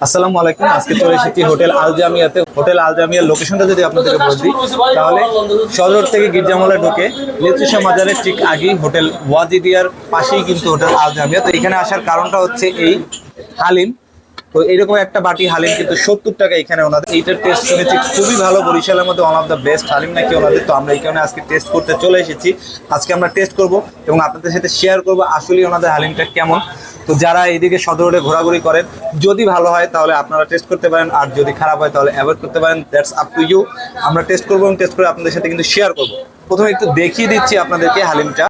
আসসালামু আলাইকুম। আজকে চলে এসেছি হোটেল আল জামিয়াতে। হোটেল আল জামিয়ার লোকেশনটা যদি আপনাদেরকে বলে দিই, তাহলে সদর থেকে গির্জামোড়ে ঢুকে লেচুশা মাজারের ঠিক আগেই হোটেল ওয়াজিদিয়ার পাশেই কিন্তু হোটেল আল জামিয়া। তো এখানে আসার কারণটা হচ্ছে এই হালিম। তো এইরকম একটা বাটি হালিম কিন্তু 70 টাকা এখানে ওনাদের। এইটার টেস্ট শুনেছি খুবই ভালো, বরিশালের মধ্যে one of the best haleem নাকি ওনাদের। তো আমরা এখানে আজকে টেস্ট করতে চলে এসেছি। আজকে আমরা টেস্ট করব এবং আপনাদের সাথে শেয়ার করব আসলে ওনাদের হালিমটা কেমন। তো যারা এইদিকে সদর রোডে ঘোরাঘুরি করেন, যদি ভালো হয় তাহলে আপনারা টেস্ট করতে পারেন, আর যদি খারাপ হয় তাহলে অ্যাভয়েড করতে পারেন। That's up to you. আমরা টেস্ট করবো এবং টেস্ট করে আপনাদের সাথে কিন্তু শেয়ার করব। প্রথমে একটু দেখিয়ে দিচ্ছি আপনাদেরকে হালিমটা।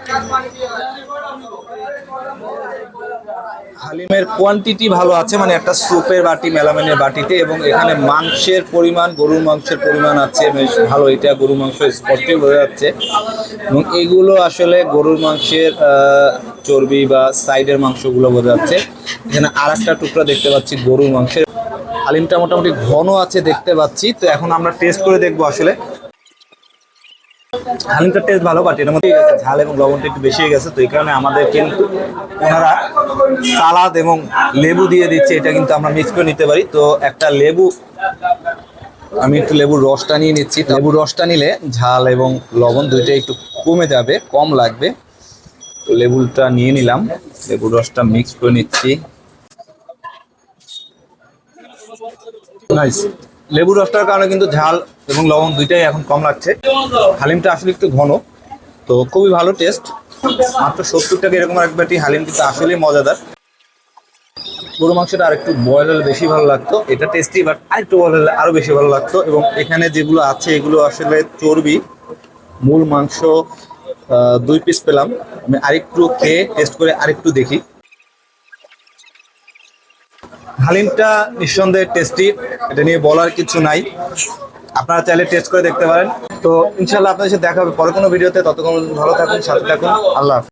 হালিমের কোয়ান্টিটি ভালো আছে, মানে একটা স্যুপের বাটি, মেলামেনের বাটিতে, এবং এখানে মাংসের পরিমাণ, গরুর মাংসের পরিমাণ আছে বেশ ভালো। এটা গরুর মাংস স্পষ্টই বোঝা যাচ্ছে, এবং এগুলো আসলে গরুর মাংসের চর্বি বা সাইডের মাংসগুলো বোঝা যাচ্ছে। এখানে আর একটা টুকরা দেখতে পাচ্ছি গরুর মাংসের। হালিমটা মোটামুটি ঘন আছে দেখতে পাচ্ছি। তো এখন আমরা টেস্ট করে দেখবো আসলে হালিমটার টেস্ট ভালো, বাট এর মধ্যে ঝাল এবং লবণটা একটু বেশি হয়ে গেছে। তো এই কারণে আমাদের কিন্তু ওনারা সালাদ এবং লেবু দিয়ে দিচ্ছে, এটা কিন্তু আমরা মিক্স করে নিতে পারি। তো একটা লেবু, আমি একটু লেবুর রসটা নিয়ে নিচ্ছি। লেবুর রসটা নিলে ঝাল এবং লবণ দুইটাই একটু কমে যাবে, কম লাগবে। তো লেবুটা নিয়ে নিলাম, লেবুর রসটা মিক্স করে নিচ্ছি। নাইস। লেবুর রসটার কারণে কিন্তু ঝাল এবং লবণ দুইটাই এখন কম লাগছে। হালিমটা আসলে একটু ঘন, তো খুবই ভালো টেস্ট। মাত্র 70 টাকা এরকম এক বাটি হালিম কিন্তু আসলেই মজাদার। গরু মাংসটা আরেকটু বয়েল হলে বেশি ভালো লাগতো। এটা টেস্টি, বাট আরেকটু বয়েল হলে আরো বেশি ভালো লাগতো। এবং এখানে যেগুলো আছে এগুলো আসলে চর্বি। মূল মাংস 2 পিস পেলাম। আমি আরেকটু খেয়ে টেস্ট করে আরেকটু দেখি। হালিমটা নিঃসন্দেহে টেস্টি, এটা নিয়ে বলার কিছু নাই। আপনারা চাইলে টেস্ট করে দেখতে পারেন। তো ইনশাল্লাহ আপনাদের সাথে দেখা হবে পরে কোনো ভিডিওতে। ততক্ষণ ভালো থাকুন, সাথে থাকুন। আল্লাহ হাফেজ।